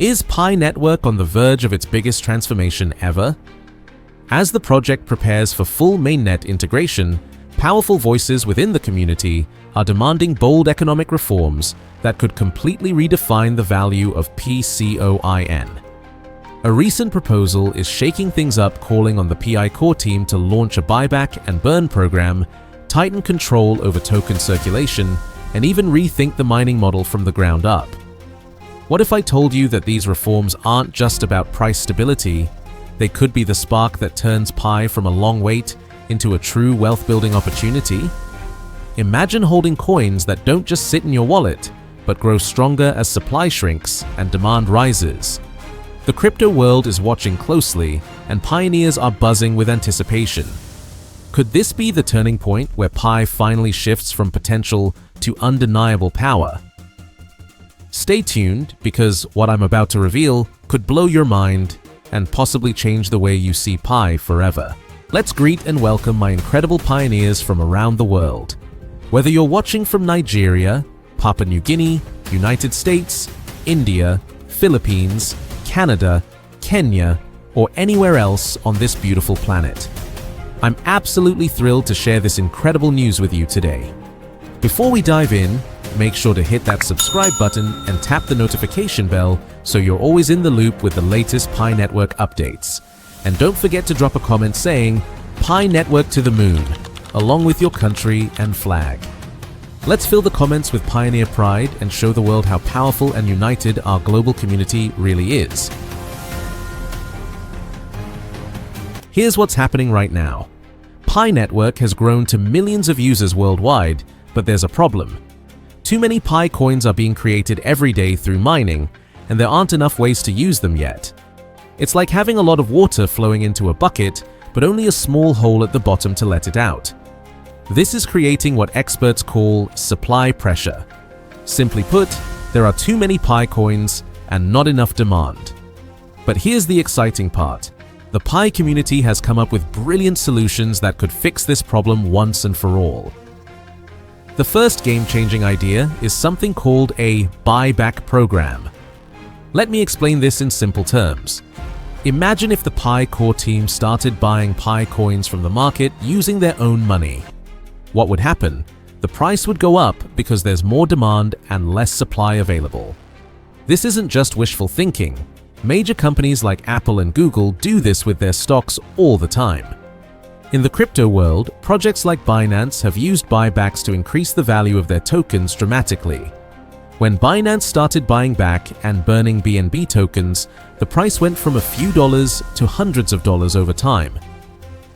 Is Pi Network on the verge of its biggest transformation ever? As the project prepares for full mainnet integration, powerful voices within the community are demanding bold economic reforms that could completely redefine the value of PiCoin. A recent proposal is shaking things up, calling on the PiCoin team to launch a buyback and burn program, tighten control over token circulation, and even rethink the mining model from the ground up. What if I told you that these reforms aren't just about price stability? They could be the spark that turns Pi from a long wait into a true wealth-building opportunity? Imagine holding coins that don't just sit in your wallet, but grow stronger as supply shrinks and demand rises. The crypto world is watching closely, and pioneers are buzzing with anticipation. Could this be the turning point where Pi finally shifts from potential to undeniable power? Stay tuned, because what I'm about to reveal could blow your mind and possibly change the way you see Pi forever. Let's greet and welcome my incredible pioneers from around the world. Whether you're watching from Nigeria, Papua New Guinea, United States, India, Philippines, Canada, Kenya, or anywhere else on this beautiful planet, I'm absolutely thrilled to share this incredible news with you today. Before we dive in, make sure to hit that subscribe button and tap the notification bell so you're always in the loop with the latest Pi Network updates. And don't forget to drop a comment saying, Pi Network to the moon, along with your country and flag. Let's fill the comments with pioneer pride and show the world how powerful and united our global community really is. Here's what's happening right now. Pi Network has grown to millions of users worldwide, but there's a problem. Too many Pi coins are being created every day through mining, and there aren't enough ways to use them yet. It's like having a lot of water flowing into a bucket, but only a small hole at the bottom to let it out. This is creating what experts call supply pressure. Simply put, there are too many Pi coins and not enough demand. But here's the exciting part. The Pi community has come up with brilliant solutions that could fix this problem once and for all. The first game-changing idea is something called a buyback program. Let me explain this in simple terms. Imagine if the Pi core team started buying Pi coins from the market using their own money. What would happen? The price would go up because there's more demand and less supply available. This isn't just wishful thinking. Major companies like Apple and Google do this with their stocks all the time. In the crypto world, projects like Binance have used buybacks to increase the value of their tokens dramatically. When Binance started buying back and burning BNB tokens, the price went from a few dollars to hundreds of dollars over time.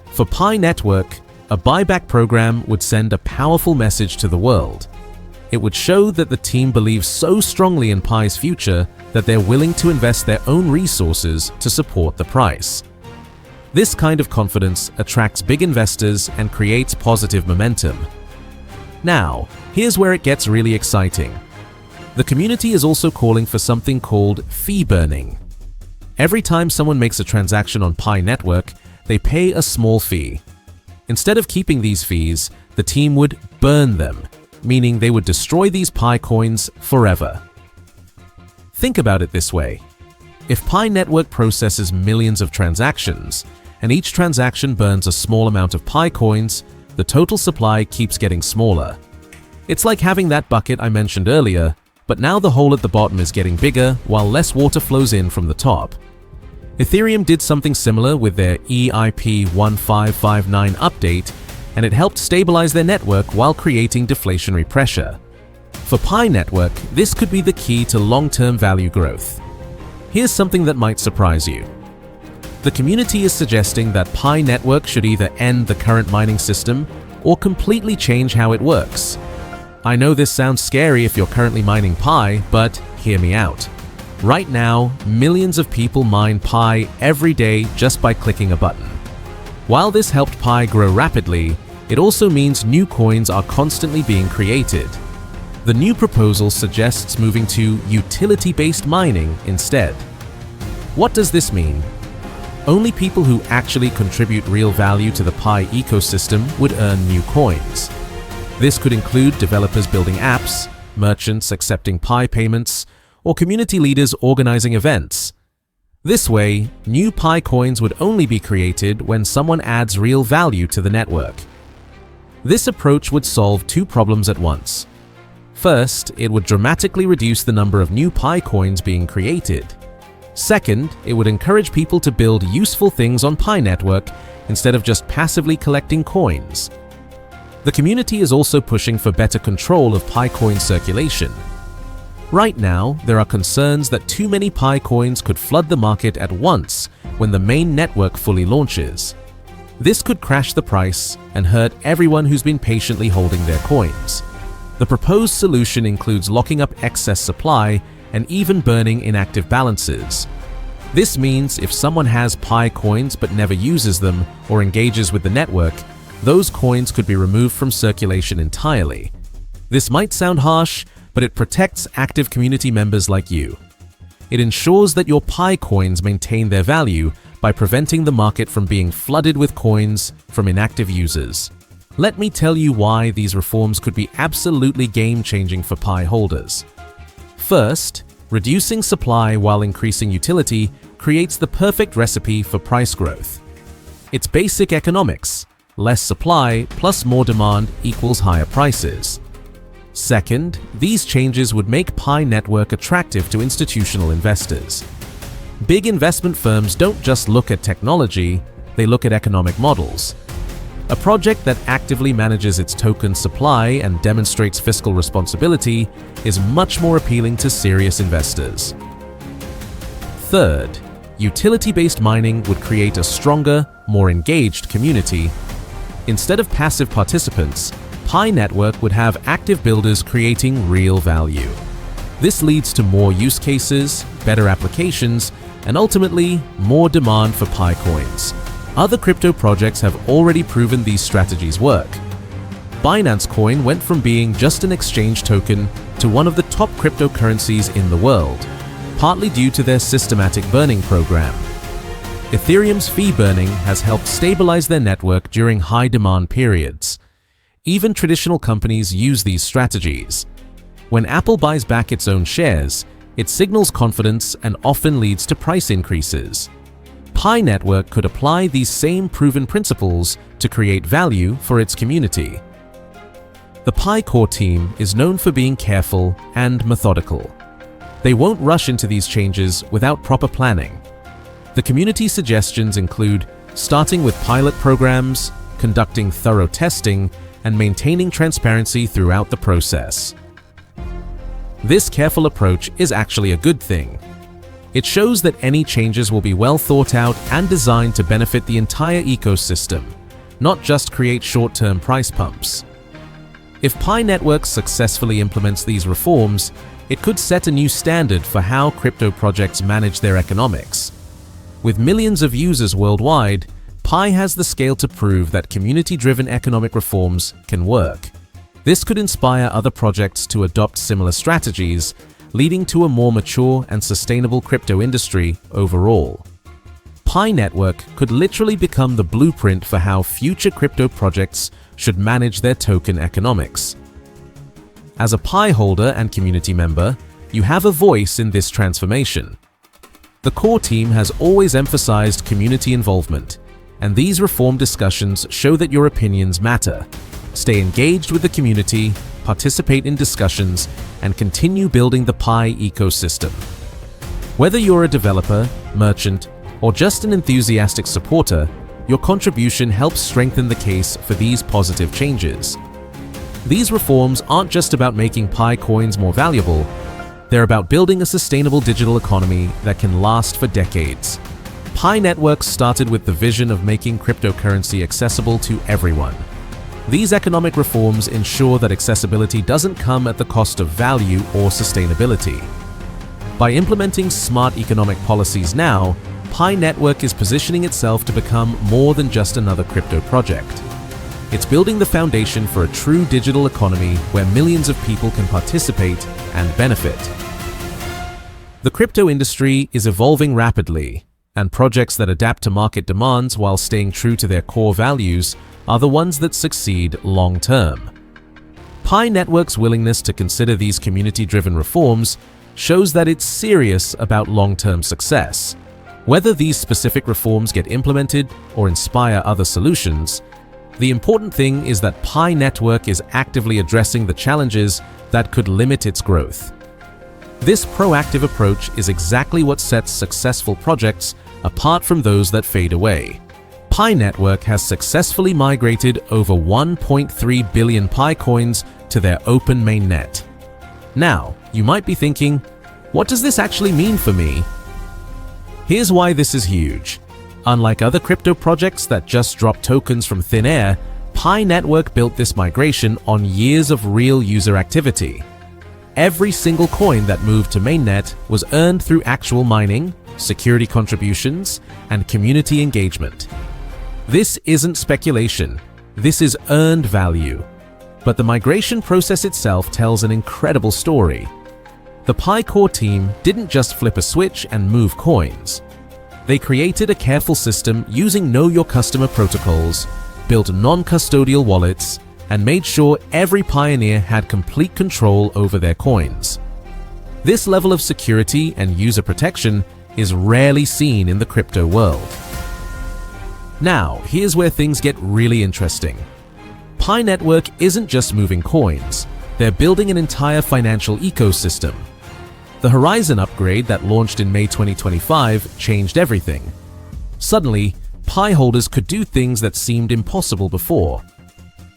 For Pi Network, a buyback program would send a powerful message to the world. It would show that the team believes so strongly in Pi's future that they're willing to invest their own resources to support the price. This kind of confidence attracts big investors and creates positive momentum. Now, here's where it gets really exciting. The community is also calling for something called fee burning. Every time someone makes a transaction on Pi Network, they pay a small fee. Instead of keeping these fees, the team would burn them, meaning they would destroy these Pi coins forever. Think about it this way. If Pi Network processes millions of transactions, and each transaction burns a small amount of Pi coins, the total supply keeps getting smaller. It's like having that bucket I mentioned earlier, but now the hole at the bottom is getting bigger while less water flows in from the top. Ethereum did something similar with their EIP 1559 update, and it helped stabilize their network while creating deflationary pressure. For Pi Network, this could be the key to long-term value growth. Here's something that might surprise you. The community is suggesting that Pi Network should either end the current mining system or completely change how it works. I know this sounds scary if you're currently mining Pi, but hear me out. Right now, millions of people mine Pi every day just by clicking a button. While this helped Pi grow rapidly, it also means new coins are constantly being created. The new proposal suggests moving to utility-based mining instead. What does this mean? Only people who actually contribute real value to the Pi ecosystem would earn new coins. This could include developers building apps, merchants accepting Pi payments, or community leaders organizing events. This way, new PiCoins would only be created when someone adds real value to the network. This approach would solve two problems at once. First, it would dramatically reduce the number of new PiCoins being created. Second, it would encourage people to build useful things on Pi Network instead of just passively collecting coins. The community is also pushing for better control of PiCoin circulation. Right now, there are concerns that too many PiCoins could flood the market at once when the main network fully launches. This could crash the price and hurt everyone who's been patiently holding their coins. The proposed solution includes locking up excess supply and even burning inactive balances. This means if someone has PiCoins but never uses them or engages with the network, those coins could be removed from circulation entirely. This might sound harsh, but it protects active community members like you. It ensures that your PiCoins maintain their value by preventing the market from being flooded with coins from inactive users. Let me tell you why these reforms could be absolutely game-changing for Pi holders. First, reducing supply while increasing utility creates the perfect recipe for price growth. It's basic economics. Less supply plus more demand equals higher prices. Second, these changes would make Pi Network attractive to institutional investors. Big investment firms don't just look at technology, they look at economic models. A project that actively manages its token supply and demonstrates fiscal responsibility is much more appealing to serious investors. Third, utility-based mining would create a stronger, more engaged community. Instead of passive participants, Pi Network would have active builders creating real value. This leads to more use cases, better applications, and ultimately, more demand for PiCoins. Other crypto projects have already proven these strategies work. Binance Coin went from being just an exchange token to one of the top cryptocurrencies in the world, partly due to their systematic burning program. Ethereum's fee burning has helped stabilize their network during high demand periods. Even traditional companies use these strategies. When Apple buys back its own shares, it signals confidence and often leads to price increases. Pi Network could apply these same proven principles to create value for its community. The Pi core team is known for being careful and methodical. They won't rush into these changes without proper planning. The community suggestions include starting with pilot programs, conducting thorough testing, and maintaining transparency throughout the process. This careful approach is actually a good thing. It shows that any changes will be well thought out and designed to benefit the entire ecosystem, not just create short-term price pumps. If Pi Network successfully implements these reforms, it could set a new standard for how crypto projects manage their economics. With millions of users worldwide, Pi has the scale to prove that community-driven economic reforms can work. This could inspire other projects to adopt similar strategies, leading to a more mature and sustainable crypto industry overall. Pi Network could literally become the blueprint for how future crypto projects should manage their token economics. As a Pi holder and community member, you have a voice in this transformation. The core team has always emphasized community involvement, and these reform discussions show that your opinions matter. Stay engaged with the community, participate in discussions, and continue building the Pi ecosystem. Whether you're a developer, merchant, or just an enthusiastic supporter, your contribution helps strengthen the case for these positive changes. These reforms aren't just about making Pi coins more valuable, they're about building a sustainable digital economy that can last for decades. Pi Network started with the vision of making cryptocurrency accessible to everyone. These economic reforms ensure that accessibility doesn't come at the cost of value or sustainability. By implementing smart economic policies now, Pi Network is positioning itself to become more than just another crypto project. It's building the foundation for a true digital economy where millions of people can participate and benefit. The crypto industry is evolving rapidly, and projects that adapt to market demands while staying true to their core values are the ones that succeed long-term. Pi Network's willingness to consider these community-driven reforms shows that it's serious about long-term success. Whether these specific reforms get implemented or inspire other solutions, the important thing is that Pi Network is actively addressing the challenges that could limit its growth. This proactive approach is exactly what sets successful projects apart from those that fade away. Pi Network has successfully migrated over 1.3 billion PiCoins to their open mainnet. Now, you might be thinking, what does this actually mean for me? Here's why this is huge. Unlike other crypto projects that just drop tokens from thin air, Pi Network built this migration on years of real user activity. Every single coin that moved to mainnet was earned through actual mining, security contributions, and community engagement. This isn't speculation, this is earned value. But the migration process itself tells an incredible story. The Pi core team didn't just flip a switch and move coins. They created a careful system using Know Your Customer protocols, built non-custodial wallets, and made sure every pioneer had complete control over their coins. This level of security and user protection is rarely seen in the crypto world. Now, here's where things get really interesting. Pi Network isn't just moving coins, they're building an entire financial ecosystem. The Horizon upgrade that launched in May 2025 changed everything. Suddenly, Pi holders could do things that seemed impossible before.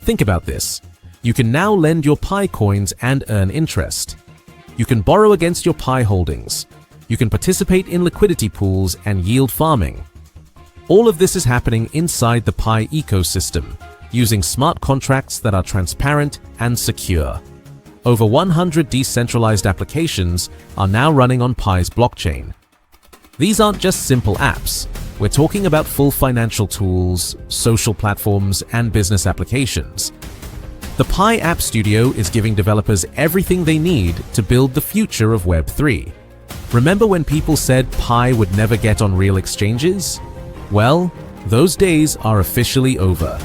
Think about this. You can now lend your Pi coins and earn interest. You can borrow against your Pi holdings. You can participate in liquidity pools and yield farming. All of this is happening inside the Pi ecosystem, using smart contracts that are transparent and secure. Over 100 decentralized applications are now running on Pi's blockchain. These aren't just simple apps. We're talking about full financial tools, social platforms, and business applications. The Pi App Studio is giving developers everything they need to build the future of Web3. Remember when people said Pi would never get on real exchanges? Well, those days are officially over.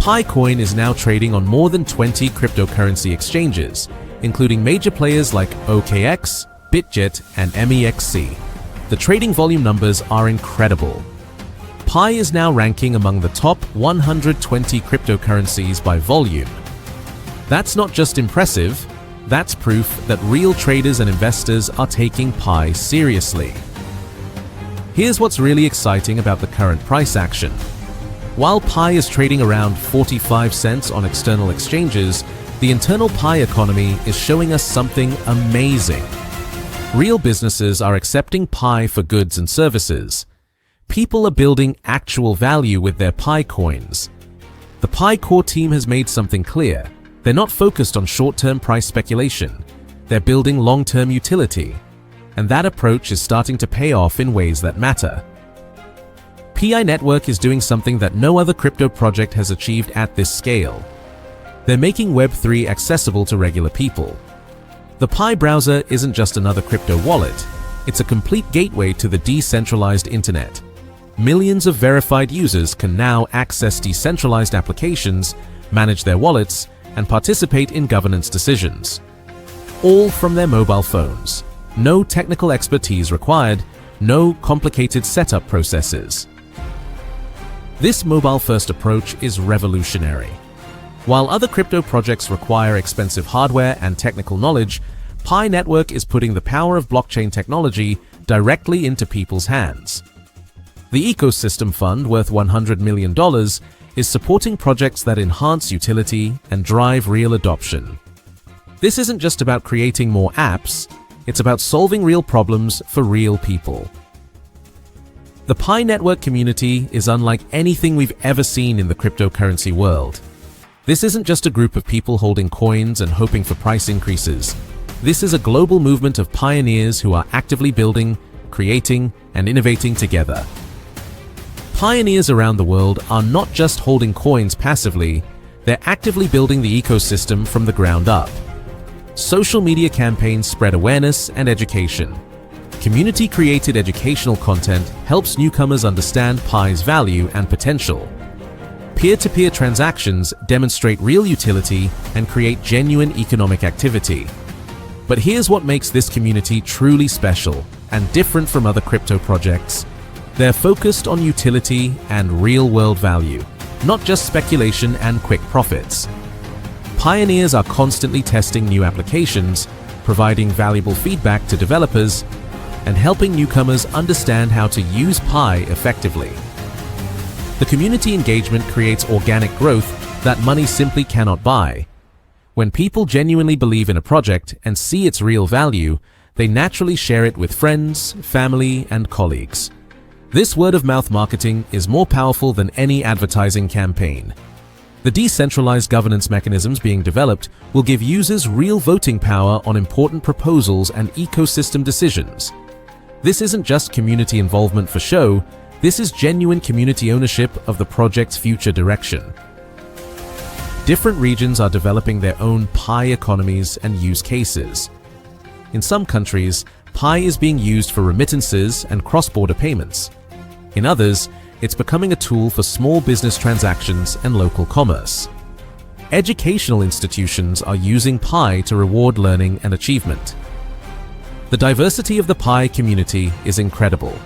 PiCoin is now trading on more than 20 cryptocurrency exchanges, including major players like OKX, Bitget, and MEXC. The trading volume numbers are incredible. Pi is now ranking among the top 120 cryptocurrencies by volume. That's not just impressive, that's proof that real traders and investors are taking Pi seriously. Here's what's really exciting about the current price action. While Pi is trading around 45 cents on external exchanges, the internal Pi economy is showing us something amazing. Real businesses are accepting Pi for goods and services. People are building actual value with their Pi coins. The Pi core team has made something clear. They're not focused on short-term price speculation. They're building long-term utility. And that approach is starting to pay off in ways that matter. Pi Network is doing something that no other crypto project has achieved at this scale. They're making Web3 accessible to regular people. The Pi browser isn't just another crypto wallet, it's a complete gateway to the decentralized internet. Millions of verified users can now access decentralized applications, manage their wallets, and participate in governance decisions. All from their mobile phones. No technical expertise required, no complicated setup processes. This mobile-first approach is revolutionary. While other crypto projects require expensive hardware and technical knowledge, Pi Network is putting the power of blockchain technology directly into people's hands. The Ecosystem Fund, worth $100 million, is supporting projects that enhance utility and drive real adoption. This isn't just about creating more apps, it's about solving real problems for real people. The Pi Network community is unlike anything we've ever seen in the cryptocurrency world. This isn't just a group of people holding coins and hoping for price increases. This is a global movement of pioneers who are actively building, creating, and innovating together. Pioneers around the world are not just holding coins passively, they're actively building the ecosystem from the ground up. Social media campaigns spread awareness and education. Community-created educational content helps newcomers understand Pi's value and potential. Peer-to-peer transactions demonstrate real utility and create genuine economic activity. But here's what makes this community truly special and different from other crypto projects. They're focused on utility and real-world value, not just speculation and quick profits. Pioneers are constantly testing new applications, providing valuable feedback to developers, and helping newcomers understand how to use Pi effectively. The community engagement creates organic growth that money simply cannot buy. When people genuinely believe in a project and see its real value, they naturally share it with friends, family, and colleagues. This word-of-mouth marketing is more powerful than any advertising campaign. The decentralized governance mechanisms being developed will give users real voting power on important proposals and ecosystem decisions. This isn't just community involvement for show, this is genuine community ownership of the project's future direction. Different regions are developing their own Pi economies and use cases. In some countries, Pi is being used for remittances and cross-border payments. In others, it's becoming a tool for small business transactions and local commerce. Educational institutions are using Pi to reward learning and achievement. The diversity of the Pi community is incredible.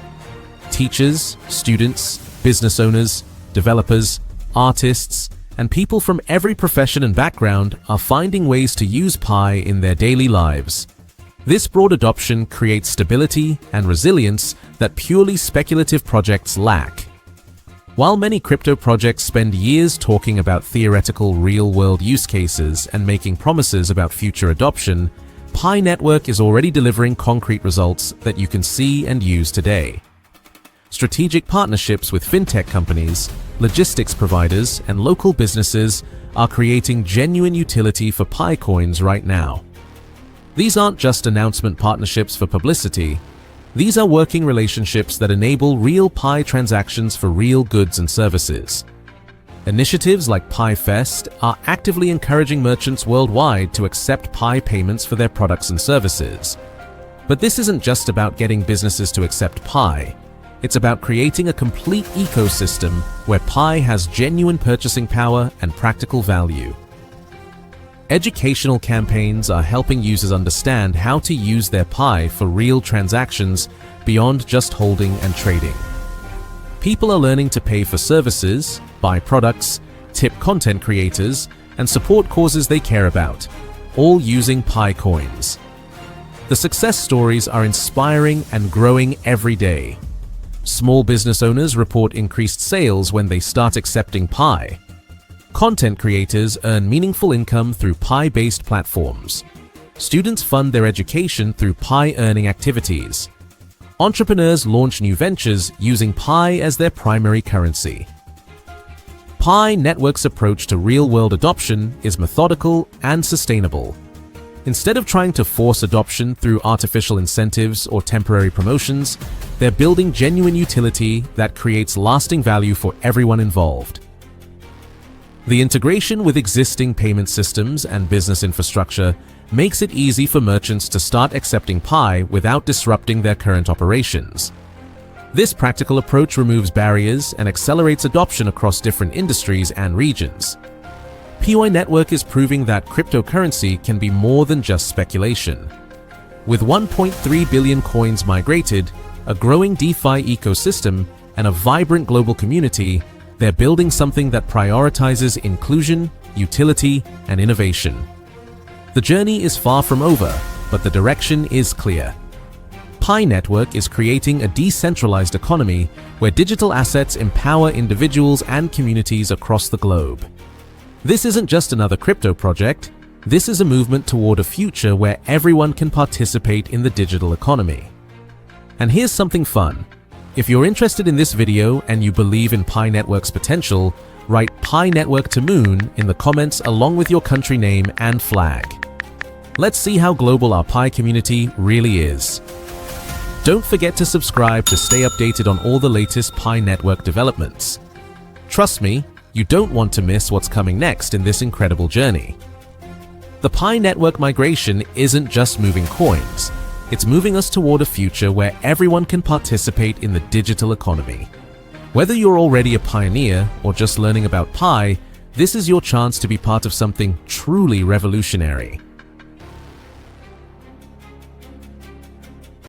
Teachers, students, business owners, developers, artists, and people from every profession and background are finding ways to use Pi in their daily lives. This broad adoption creates stability and resilience that purely speculative projects lack. While many crypto projects spend years talking about theoretical real-world use cases and making promises about future adoption, Pi Network is already delivering concrete results that you can see and use today. Strategic partnerships with fintech companies, logistics providers, and local businesses are creating genuine utility for PiCoins right now. These aren't just announcement partnerships for publicity. These are working relationships that enable real Pi transactions for real goods and services. Initiatives like PiFest are actively encouraging merchants worldwide to accept Pi payments for their products and services. But this isn't just about getting businesses to accept Pi. It's about creating a complete ecosystem where Pi has genuine purchasing power and practical value. Educational campaigns are helping users understand how to use their Pi for real transactions beyond just holding and trading. People are learning to pay for services, buy products, tip content creators, and support causes they care about, all using PiCoins. The success stories are inspiring and growing every day. Small business owners report increased sales when they start accepting Pi. Content creators earn meaningful income through Pi-based platforms. Students fund their education through Pi-earning activities. Entrepreneurs launch new ventures using Pi as their primary currency. Pi Network's approach to real-world adoption is methodical and sustainable. Instead of trying to force adoption through artificial incentives or temporary promotions, they're building genuine utility that creates lasting value for everyone involved. The integration with existing payment systems and business infrastructure makes it easy for merchants to start accepting Pi without disrupting their current operations. This practical approach removes barriers and accelerates adoption across different industries and regions. PI Network is proving that cryptocurrency can be more than just speculation. With 1.3 billion coins migrated, a growing DeFi ecosystem, and a vibrant global community, they're building something that prioritizes inclusion, utility, and innovation. The journey is far from over, but the direction is clear. Pi Network is creating a decentralized economy where digital assets empower individuals and communities across the globe. This isn't just another crypto project, this is a movement toward a future where everyone can participate in the digital economy. And here's something fun. If you're interested in this video and you believe in Pi Network's potential, write Pi Network to Moon in the comments along with your country name and flag. Let's see how global our Pi community really is. Don't forget to subscribe to stay updated on all the latest Pi Network developments. Trust me, you don't want to miss what's coming next in this incredible journey. The Pi Network migration isn't just moving coins. It's moving us toward a future where everyone can participate in the digital economy. Whether you're already a pioneer or just learning about Pi, this is your chance to be part of something truly revolutionary.